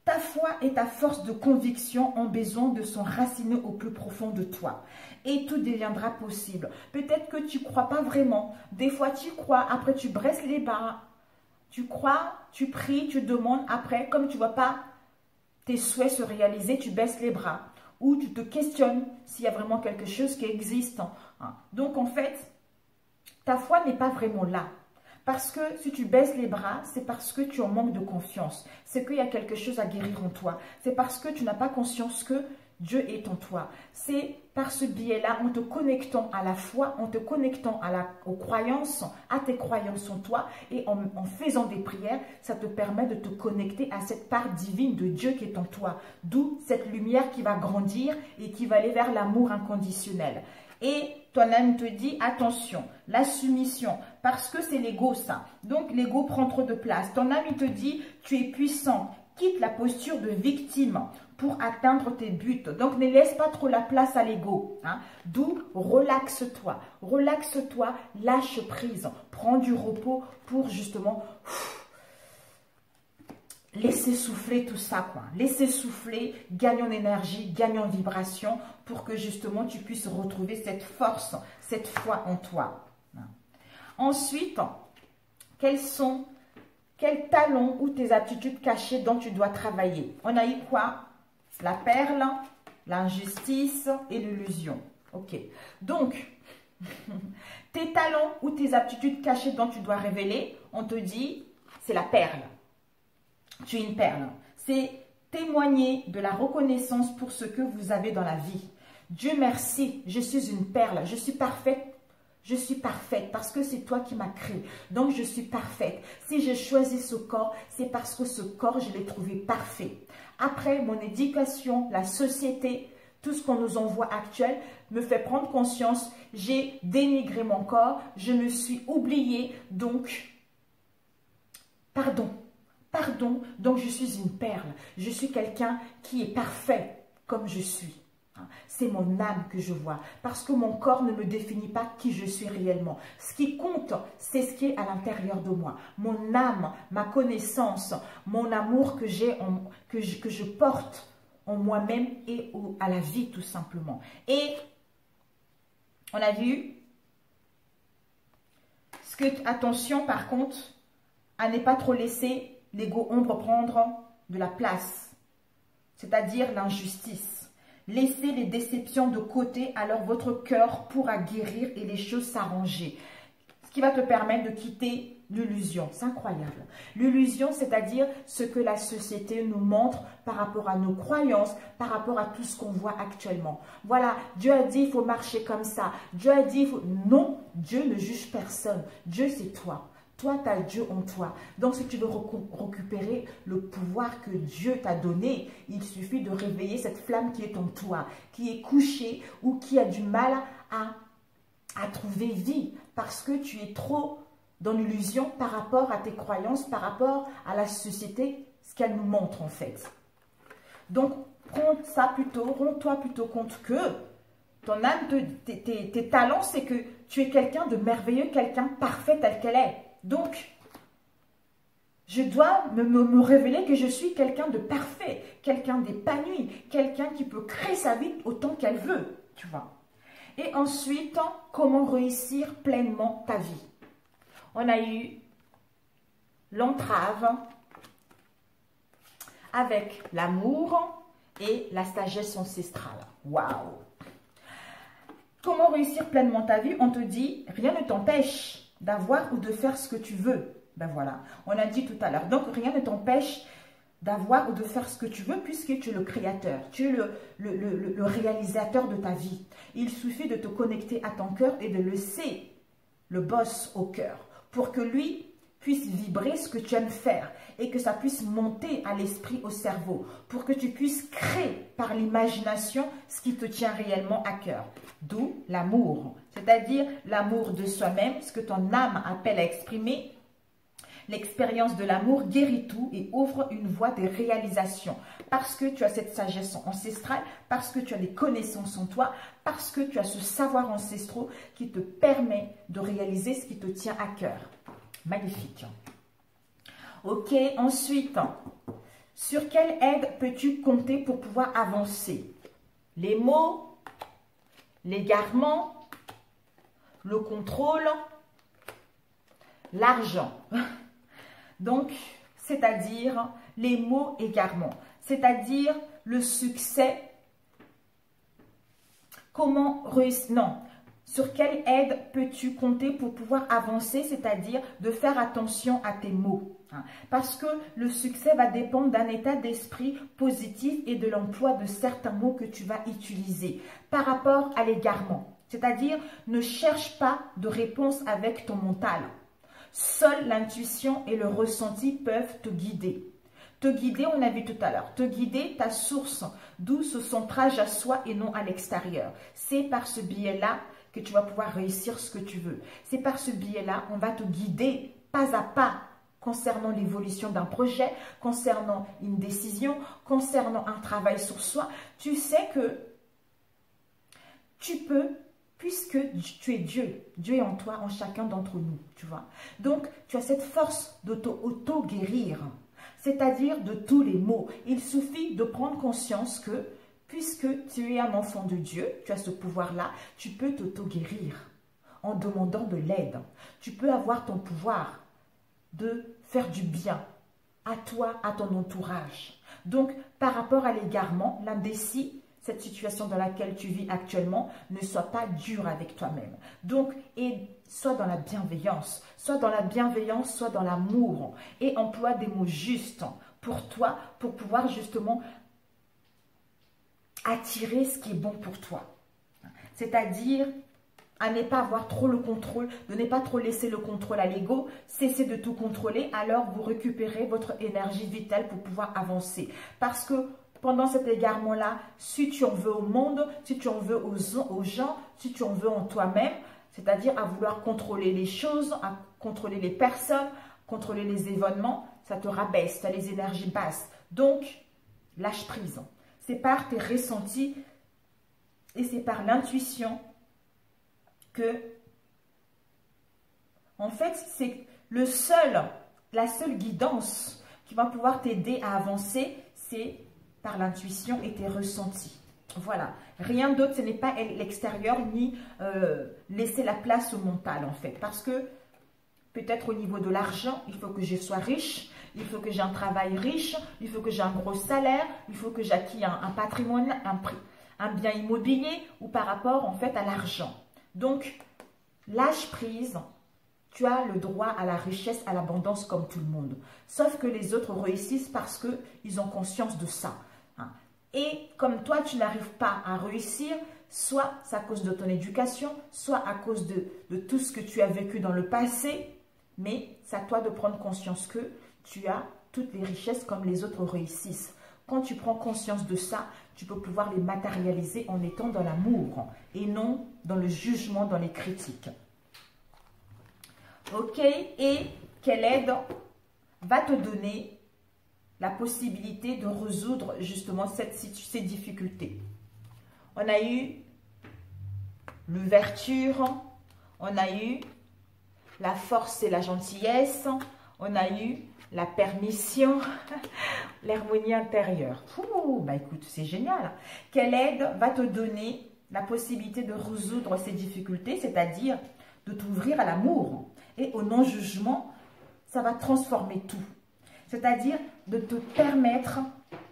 ta foi et ta force de conviction ont besoin de s'enraciner au plus profond de toi. Et tout deviendra possible. Peut-être que tu ne crois pas vraiment. Des fois, tu crois, après tu bresses les bras. Tu crois, tu pries, tu demandes. Après, comme tu ne vois pas tes souhaits se réaliser, tu baisses les bras. Ou tu te questionnes s'il y a vraiment quelque chose qui existe. Donc, en fait, ta foi n'est pas vraiment là. Parce que si tu baisses les bras, c'est parce que tu en manques de confiance. C'est qu'il y a quelque chose à guérir en toi. C'est parce que tu n'as pas conscience que Dieu est en toi. C'est par ce biais-là, en te connectant à la foi, en te connectant aux croyances, à tes croyances en toi, et en faisant des prières, ça te permet de te connecter à cette part divine de Dieu qui est en toi. D'où cette lumière qui va grandir et qui va aller vers l'amour inconditionnel. Et ton âme te dit, attention, la soumission, parce que c'est l'ego ça. Donc l'ego prend trop de place. Ton âme il te dit, tu es puissant, quitte la posture de victime pour atteindre tes buts. Donc ne laisse pas trop la place à l'ego. Hein. D'où relaxe-toi, lâche prise, prends du repos pour justement laisser souffler tout ça, quoi. Laisser souffler, gagne en énergie, gagne en vibration pour que justement tu puisses retrouver cette force, cette foi en toi. Ensuite, quels talents ou tes aptitudes cachées dont tu dois travailler? On a eu quoi? La perle, l'injustice et l'illusion. Ok. Donc, tes talents ou tes aptitudes cachées dont tu dois révéler, on te dit, c'est la perle. Tu es une perle. C'est témoigner de la reconnaissance pour ce que vous avez dans la vie. Dieu merci, je suis une perle, je suis parfaite. Je suis parfaite parce que c'est toi qui m'as créé. Donc, je suis parfaite. Si j'ai choisi ce corps, c'est parce que ce corps, je l'ai trouvé parfait. Après, mon éducation, la société, tout ce qu'on nous envoie actuel me fait prendre conscience. J'ai dénigré mon corps. Je me suis oubliée. Donc, pardon. Pardon. Donc, je suis une perle. Je suis quelqu'un qui est parfait comme je suis. C'est mon âme que je vois, parce que mon corps ne me définit pas qui je suis réellement. Ce qui compte, c'est ce qui est à l'intérieur de moi. Mon âme, ma connaissance, mon amour que j'ai, que je porte en moi-même et à la vie tout simplement. Et on a vu Attention par contre, à ne pas trop laisser l'ego ombre prendre de la place. C'est-à-dire l'injustice. Laissez les déceptions de côté, alors votre cœur pourra guérir et les choses s'arranger. Ce qui va te permettre de quitter l'illusion. C'est incroyable. L'illusion, c'est-à-dire ce que la société nous montre par rapport à nos croyances, par rapport à tout ce qu'on voit actuellement. Voilà, Dieu a dit il faut marcher comme ça. Dieu a dit il faut... Non, Dieu ne juge personne. Dieu, c'est toi. Toi, tu as Dieu en toi. Donc, si tu veux récupérer le pouvoir que Dieu t'a donné, il suffit de réveiller cette flamme qui est en toi, qui est couchée ou qui a du mal à trouver vie parce que tu es trop dans l'illusion par rapport à tes croyances, par rapport à la société, ce qu'elle nous montre en fait. Donc, rends-toi plutôt compte que ton âme, tes talents, c'est que tu es quelqu'un de merveilleux, quelqu'un parfait tel qu'elle est. Donc, je dois me révéler que je suis quelqu'un de parfait, quelqu'un d'épanoui, quelqu'un qui peut créer sa vie autant qu'elle veut, tu vois. Et ensuite, comment réussir pleinement ta vie? On a eu l'entrave avec l'amour et la sagesse ancestrale. Waouh! Comment réussir pleinement ta vie? On te dit, rien ne t'empêche d'avoir ou de faire ce que tu veux. Ben voilà, on a dit tout à l'heure. Donc, rien ne t'empêche d'avoir ou de faire ce que tu veux puisque tu es le créateur. Tu es le réalisateur de ta vie. Il suffit de te connecter à ton cœur et de laisser le boss au cœur pour que lui puisse vibrer ce que tu aimes faire et que ça puisse monter à l'esprit, au cerveau, pour que tu puisses créer par l'imagination ce qui te tient réellement à cœur. D'où l'amour, c'est-à-dire l'amour de soi-même, ce que ton âme appelle à exprimer. L'expérience de l'amour guérit tout et ouvre une voie de réalisation. Parce que tu as cette sagesse ancestrale, parce que tu as des connaissances en toi, parce que tu as ce savoir ancestral qui te permet de réaliser ce qui te tient à cœur. Magnifique. Ok, ensuite, sur quelle aide peux-tu compter pour pouvoir avancer? Les mots, l'égarement, le contrôle, l'argent. Donc, c'est-à-dire les mots égarements, c'est-à-dire le succès. Comment réussir? Non. Sur quelle aide peux-tu compter pour pouvoir avancer, c'est-à-dire de faire attention à tes mots? Parce que le succès va dépendre d'un état d'esprit positif et de l'emploi de certains mots que tu vas utiliser par rapport à l'égarement. C'est-à-dire, ne cherche pas de réponse avec ton mental. Seule l'intuition et le ressenti peuvent te guider. Te guider, on a vu tout à l'heure, te guider ta source, d'où ce centrage à soi et non à l'extérieur. C'est par ce biais-là que tu vas pouvoir réussir ce que tu veux. C'est par ce biais-là, on va te guider pas à pas concernant l'évolution d'un projet, concernant une décision, concernant un travail sur soi. Tu sais que tu peux, puisque tu es Dieu. Dieu est en toi, en chacun d'entre nous, tu vois. Donc, tu as cette force d'auto-guérir, c'est-à-dire de tous les maux. Il suffit de prendre conscience que, puisque tu es un enfant de Dieu, tu as ce pouvoir-là, tu peux t'auto-guérir en demandant de l'aide. Tu peux avoir ton pouvoir de faire du bien à toi, à ton entourage. Donc, par rapport à l'égarement, l'indécis, cette situation dans laquelle tu vis actuellement, ne sois pas dur avec toi-même. Donc, sois dans la bienveillance, soit dans l'amour, et emploie des mots justes pour toi, pour pouvoir justement attirer ce qui est bon pour toi. C'est-à-dire, à ne pas avoir trop le contrôle, de ne pas trop laisser le contrôle à l'ego, cessez de tout contrôler, alors vous récupérez votre énergie vitale pour pouvoir avancer. Parce que pendant cet égarement-là, si tu en veux au monde, si tu en veux aux gens, si tu en veux en toi-même, c'est-à-dire à vouloir contrôler les choses, à contrôler les personnes, contrôler les événements, ça te rabaisse, tu as les énergies basses. Donc, lâche prise. C'est par tes ressentis et c'est par l'intuition que, en fait, c'est la seule guidance qui va pouvoir t'aider à avancer, c'est par l'intuition et tes ressentis. Voilà, rien d'autre, ce n'est pas l'extérieur ni laisser la place au mental en fait. Parce que Peut-être au niveau de l'argent, il faut que je sois riche, il faut que j'ai un travail riche, il faut que j'ai un gros salaire, il faut que j'acquille un patrimoine, un bien immobilier ou par rapport en fait à l'argent. Donc, lâche prise, tu as le droit à la richesse, à l'abondance comme tout le monde. Sauf que les autres réussissent parce qu'ils ont conscience de ça. Et comme toi, tu n'arrives pas à réussir, soit c'est à cause de ton éducation, soit à cause de tout ce que tu as vécu dans le passé, mais c'est à toi de prendre conscience que tu as toutes les richesses comme les autres réussissent. Quand tu prends conscience de ça, tu peux pouvoir les matérialiser en étant dans l'amour et non dans le jugement, dans les critiques. Ok, et quelle aide va te donner la possibilité de résoudre justement ces difficultés? On a eu l'ouverture, on a eu la force et la gentillesse, on a eu la permission, l'harmonie intérieure. Bah écoute, c'est génial. Quelle aide va te donner la possibilité de résoudre ces difficultés, c'est-à-dire de t'ouvrir à l'amour et au non-jugement? Ça va transformer tout. C'est-à-dire de te permettre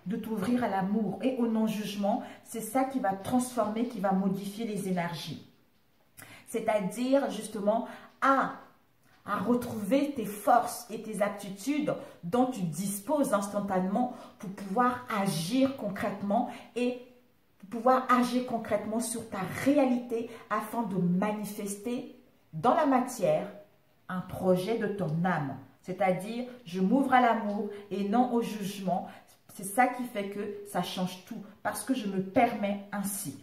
de t'ouvrir à l'amour et au non-jugement. C'est ça qui va transformer, qui va modifier les énergies. C'est-à-dire justement à retrouver tes forces et tes aptitudes dont tu disposes instantanément pour pouvoir agir concrètement et pouvoir agir concrètement sur ta réalité afin de manifester dans la matière un projet de ton âme. C'est-à-dire, je m'ouvre à l'amour et non au jugement. C'est ça qui fait que ça change tout parce que je me permets ainsi.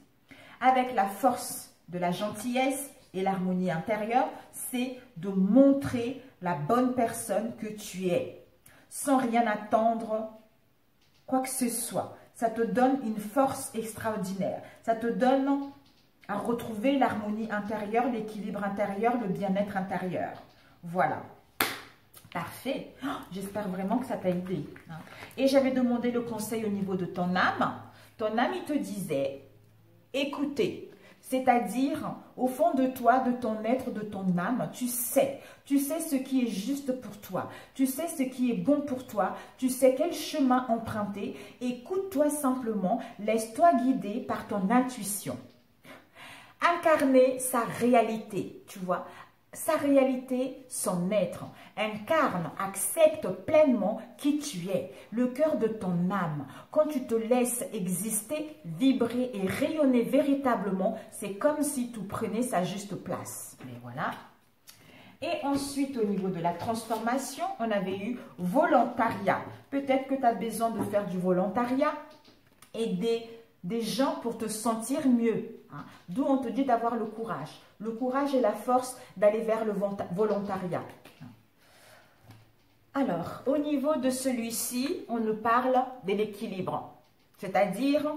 Avec la force de la gentillesse et l'harmonie intérieure, c'est de montrer la bonne personne que tu es, sans rien attendre, quoi que ce soit. Ça te donne une force extraordinaire. Ça te donne à retrouver l'harmonie intérieure, l'équilibre intérieur, le bien-être intérieur. Voilà. Parfait. Oh, j'espère vraiment que ça t'a aidé. Et j'avais demandé le conseil au niveau de ton âme. Ton âme, il te disait, écoutez. C'est-à-dire, au fond de toi, de ton être, de ton âme, tu sais ce qui est juste pour toi, tu sais ce qui est bon pour toi, tu sais quel chemin emprunter. Écoute-toi simplement, laisse-toi guider par ton intuition. Incarner sa réalité, tu vois, sa réalité, son être. Incarne, accepte pleinement qui tu es, le cœur de ton âme. Quand tu te laisses exister, vibrer et rayonner véritablement, c'est comme si tout prenait sa juste place. Et voilà. Et ensuite, au niveau de la transformation, on avait eu volontariat. Peut-être que tu as besoin de faire du volontariat, aider des gens pour te sentir mieux. D'où on te dit d'avoir le courage. Le courage et la force d'aller vers le volontariat. Alors, au niveau de celui-ci, on nous parle de l'équilibre. C'est-à-dire,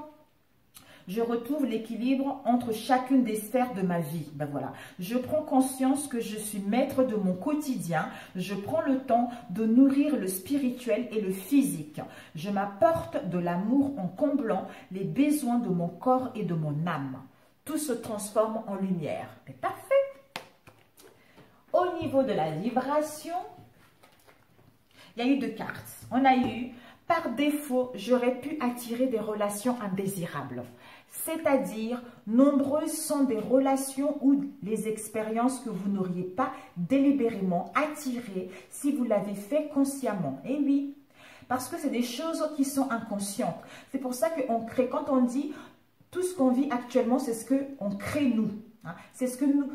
je retrouve l'équilibre entre chacune des sphères de ma vie. Ben voilà. Je prends conscience que je suis maître de mon quotidien. Je prends le temps de nourrir le spirituel et le physique. Je m'apporte de l'amour en comblant les besoins de mon corps et de mon âme. Tout se transforme en lumière. C'est parfait. Au niveau de la vibration, il y a eu 2 cartes. On a eu, par défaut, j'aurais pu attirer des relations indésirables. C'est-à-dire, nombreuses sont des relations ou les expériences que vous n'auriez pas délibérément attirées si vous l'avez fait consciemment. Et oui, parce que c'est des choses qui sont inconscientes. C'est pour ça qu'on crée, quand on dit tout ce qu'on vit actuellement, c'est ce qu'on crée nous. C'est ce que nous,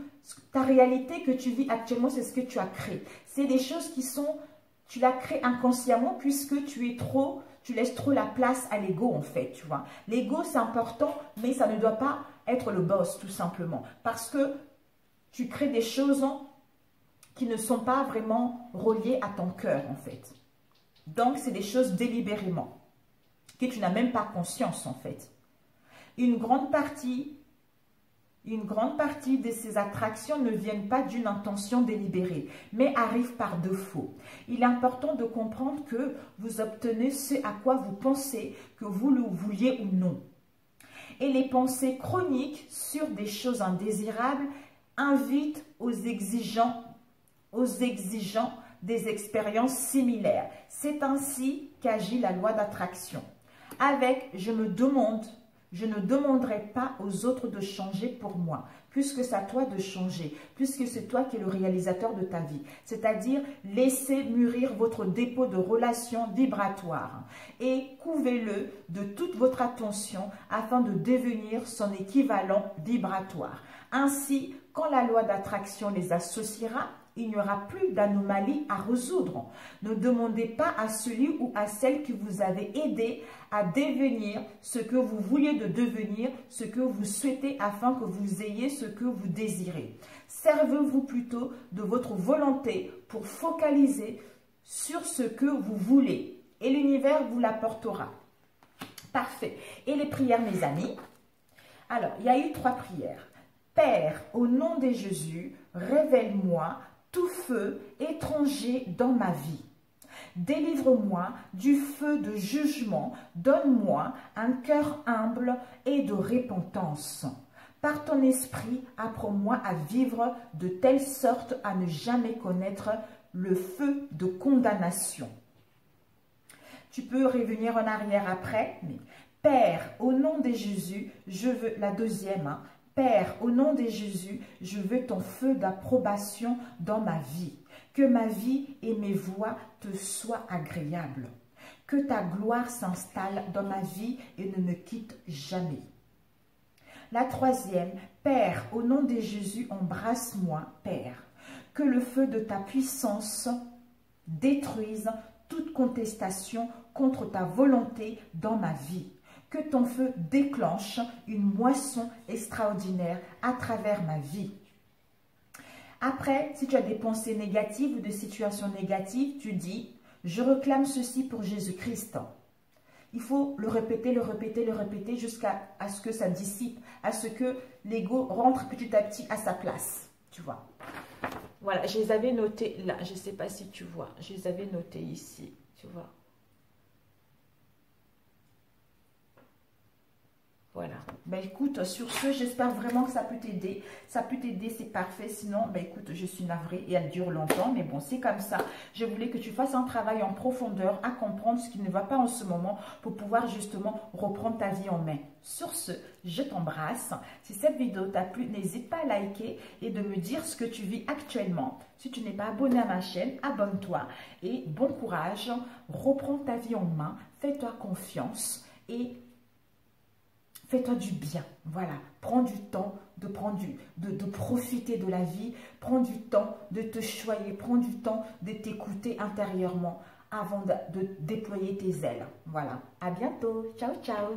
ta réalité que tu vis actuellement, c'est ce que tu as créé. C'est des choses qui sont, tu l'as créé inconsciemment puisque tu laisses trop la place à l'ego en fait, tu vois. L'ego c'est important, mais ça ne doit pas être le boss tout simplement. Parce que tu crées des choses qui ne sont pas vraiment reliées à ton cœur en fait. Donc c'est des choses délibérément, que tu n'as même pas conscience en fait. Une grande partie de ces attractions ne viennent pas d'une intention délibérée, mais arrivent par défaut. Il est important de comprendre que vous obtenez ce à quoi vous pensez, que vous le vouliez ou non. Et les pensées chroniques sur des choses indésirables invitent aux exigences aux exigeants des expériences similaires. C'est ainsi qu'agit la loi d'attraction. Avec « je me demande », je ne demanderai pas aux autres de changer pour moi, puisque c'est à toi de changer, puisque c'est toi qui es le réalisateur de ta vie. C'est-à-dire, laissez mûrir votre dépôt de relations vibratoires et couvez-le de toute votre attention afin de devenir son équivalent vibratoire. Ainsi, quand la loi d'attraction les associera, il n'y aura plus d'anomalies à résoudre. Ne demandez pas à celui ou à celle qui vous avait aidé à devenir ce que vous vouliez de devenir, ce que vous souhaitez afin que vous ayez ce que vous désirez. Servez-vous plutôt de votre volonté pour focaliser sur ce que vous voulez et l'univers vous l'apportera. Parfait. Et les prières, mes amis? Alors, il y a eu 3 prières. Père, au nom de Jésus, révèle-moi tout feu étranger dans ma vie. Délivre-moi du feu de jugement, donne-moi un cœur humble et de repentance. Par ton esprit, apprends-moi à vivre de telle sorte à ne jamais connaître le feu de condamnation. Tu peux revenir en arrière après, mais Père, au nom de Jésus, je veux, la deuxième, Père, au nom de Jésus, je veux ton feu d'approbation dans ma vie. Que ma vie et mes voies te soient agréables. Que ta gloire s'installe dans ma vie et ne me quitte jamais. La troisième, Père, au nom de Jésus, embrasse-moi, Père. Que le feu de ta puissance détruise toute contestation contre ta volonté dans ma vie. Que ton feu déclenche une moisson extraordinaire à travers ma vie. Après, si tu as des pensées négatives ou des situations négatives, tu dis « Je réclame ceci pour Jésus-Christ ». Il faut le répéter jusqu'à ce que ça dissipe, à ce que l'ego rentre petit à petit à sa place, tu vois. Voilà, je les avais notés là, je ne sais pas si tu vois, je les avais notés ici, tu vois. Voilà. Ben écoute, sur ce, j'espère vraiment que ça peut t'aider. Ça peut t'aider, c'est parfait. Sinon, ben écoute, je suis navrée et elle dure longtemps. Mais bon, c'est comme ça. Je voulais que tu fasses un travail en profondeur à comprendre ce qui ne va pas en ce moment pour pouvoir justement reprendre ta vie en main. Sur ce, je t'embrasse. Si cette vidéo t'a plu, n'hésite pas à liker et de me dire ce que tu vis actuellement. Si tu n'es pas abonné à ma chaîne, abonne-toi. Et bon courage. Reprends ta vie en main. Fais-toi confiance et fais-toi du bien, voilà. Prends du temps de profiter de la vie. Prends du temps de te choyer. Prends du temps de t'écouter intérieurement avant de déployer tes ailes. Voilà. À bientôt. Ciao, ciao.